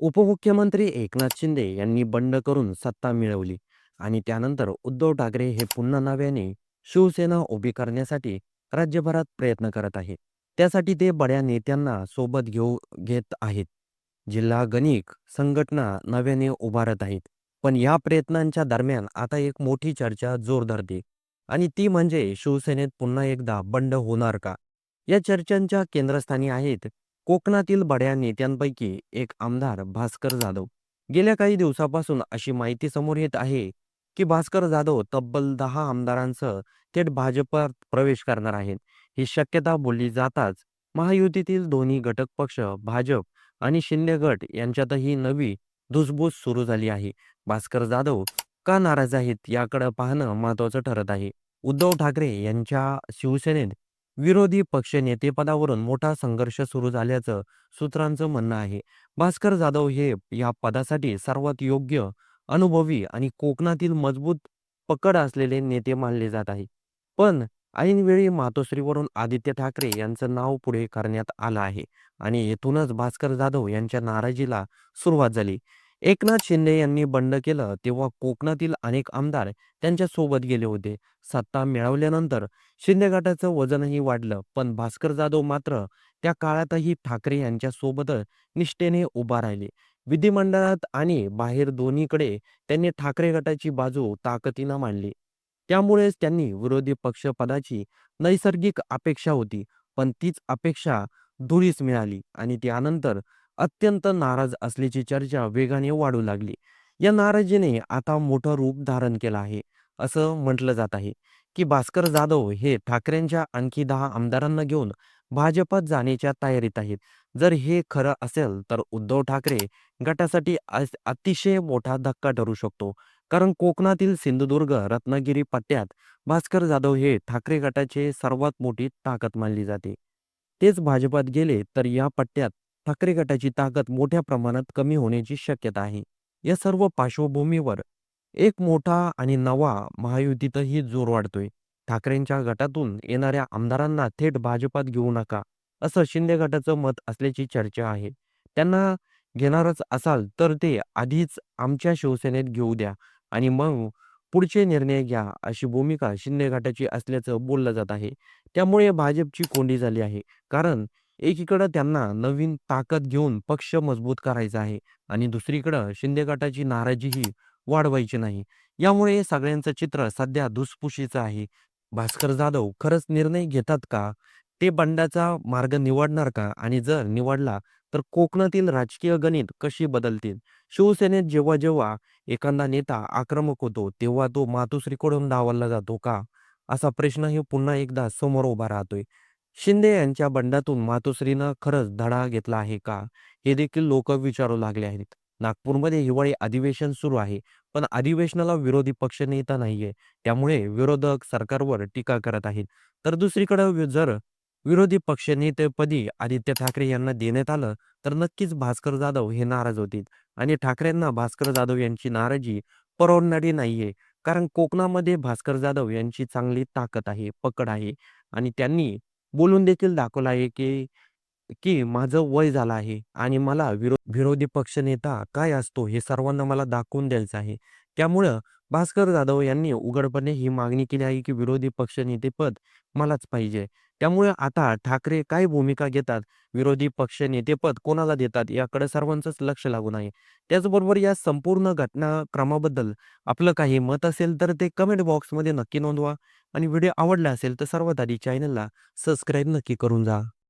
उपमुख्यमंत्री एकनाथ शिंदे यांनी बंड करून सत्ता मिळवली आणि त्यानंतर उद्धव ठाकरे हे पुन्हा नव्याने शिवसेना उभी करण्यासाठी राज्यभरात प्रयत्न करत आहेत. त्यासाठी ते बड्या नेत्यांना सोबत घेत आहेत. जिल्हा गणिक संघटना नव्याने उभारत आहेत. पण या प्रयत्नांच्या दरम्यान आता एक मोठी चर्चा जोर धरते आणि ती म्हणजे शिवसेनेत पुन्हा एकदा बंड होणार का? या चर्चांच्या केंद्रस्थानी आहेत कोकणातील बड्या नेत्यांपैकी एक आमदार भास्कर जाधव. गेल्या काही दिवसापासून अशी माहिती समोर येत आहे की भास्कर जाधव तब्बल 10 आमदारांसह थेट भाजपात प्रवेश करणार आहेत. ही शक्यता बोलली जाताच महायुतीतील दोन्ही घटक पक्ष भाजप आणि शिंदे गट यांच्यातही नवी धुसफूस सुरू झाली आहे. भास्कर जाधव का नाराज आहेत याकडे पाहणं महत्त्वाचं ठरत आहे. उद्धव ठाकरे यांच्या शिवसेनेत विरोधी पक्षनेतेपदावरून मोठा संघर्ष सुरू झाल्याचं सूत्रांचं म्हणणं आहे. भास्कर जाधव हे या पदासाठी सर्वात योग्य, अनुभवी आणि कोकणातील मजबूत पकड असलेले नेते मानले जात आहे. पण ऐनवेळी मातोश्रीवरून आदित्य ठाकरे यांचं नाव पुढे करण्यात आलं आहे आणि येथूनच भास्कर जाधव यांच्या नाराजीला सुरुवात झाली. एकनाथ शिंदे यांनी बंड केलं तेव्हा कोकणातील अनेक आमदार त्यांच्या सोबत गेले होते. सत्ता मिळवल्यानंतर शिंदे गटाचं वजनही वाढलं, पण भास्कर जाधव मात्र त्या काळातही ठाकरे यांच्या सोबत निष्ठेने उभा राहिले. विधिमंडळात आणि बाहेर दोन्हीकडे त्यांनी ठाकरे गटाची बाजू ताकदीनं मांडली. त्यामुळेच त्यांनी विरोधी पक्षपदाची नैसर्गिक अपेक्षा होती, पण तीच अपेक्षा धुळीस मिळाली आणि त्यानंतर अत्यंत नाराज असल्याची चर्चा वेगाने वाढू लागली. या नाराजीने आता मोठं रूप धारण केलं आहे. असं म्हटलं जात आहे की भास्कर जाधव हे ठाकरेंच्या आणखी 10 आमदारांना घेऊन भाजपात जाण्याच्या तयारीत आहेत. जर हे खरं असेल तर उद्धव ठाकरे गटासाठी अतिशय मोठा धक्का ठरू शकतो. कारण कोकणातील सिंधुदुर्ग, रत्नागिरी पट्ट्यात भास्कर जाधव हे ठाकरे गटाचे सर्वात मोठी ताकद मानली जाते. तेच भाजपात गेले तर या पट्ट्यात ठाकरे गटाची ताकद मोठ्या प्रमाणात कमी होण्याची शक्यता आहे. या सर्व पार्श्वभूमीवर एक मोठा आणि नवा महायुतीतही जोर वाढतोय. ठाकरेंच्या गटातून येणाऱ्या आमदारांना थेट भाजपात घेऊ नका, असं शिंदे गटाचं मत असल्याची चर्चा आहे. त्यांना घेणारच असाल तर ते आधीच आमच्या शिवसेनेत घेऊ द्या आणि मग पुढचे निर्णय घ्या, अशी भूमिका शिंदे गटाची असल्याचं बोललं जात आहे. त्यामुळे भाजपची कोंडी झाली आहे. कारण एकीकडं त्यांना नवीन ताकद घेऊन पक्ष मजबूत करायचा आहे आणि दुसरीकडं शिंदे गटाची नाराजीही वाढवायची नाही. यामुळे सगळ्यांचं चित्र सध्या धुसफुशीचं आहे. भास्कर जाधव खरंच निर्णय घेतात का? ते बंडाचा मार्ग निवडणार का? आणि जर निवडला तर कोकणातील राजकीय गणित कशी बदलतील? शिवसेनेत जेव्हा एखादा नेता आक्रमक होतो, तेव्हा तो मातोश्रीकडून डावलला जातो का? असा प्रश्नही पुन्हा एकदा समोर उभा राहतोय. शिंदे यांच्या बंडातून मातोश्रीनं खरंच धडा घेतला आहे का? हे देखील लोक विचारू लागले आहेत. नागपूरमध्ये हिवाळी अधिवेशन सुरू आहे, पण अधिवेशनाला विरोधी पक्षनेता नाहीये. त्यामुळे विरोधक सरकारवर टीका करत आहेत. तर दुसरीकडे जर विरोधी पक्षनेतेपदी आदित्य ठाकरे यांना देण्यात आलं, तर नक्कीच भास्कर जाधव हे नाराज होतील आणि ठाकरेंना भास्कर जाधव यांची नाराजी परवडणारी नाहीये. कारण कोकणामध्ये भास्कर जाधव यांची चांगली ताकद आहे, पकड आहे आणि त्यांनी बोलून देखील दाखवलं आहे की माझं वय झालं आहे आणि मला विरोधी पक्षनेता काय असतो हे सर्वांना मला दाखवून द्यायचं आहे. त्यामुळं भास्कर जाधव यांनी उघडपणे ही मागणी केली आहे की विरोधी पक्षनेतेपद मलाच पाहिजे. त्यामुळे आता ठाकरे काय भूमिका घेतात, विरोधी पक्षनेतेपद कोणाला देतात याकडे सर्वांचंच लक्ष लागून आहे. त्याचबरोबर या संपूर्ण घटनाक्रमाबद्दल आपलं काही मत असेल तर ते कमेंट बॉक्समध्ये नक्की नोंदवा आणि व्हिडिओ आवडला असेल तर सर्वात आधी चॅनलला सबस्क्राईब नक्की करून जा.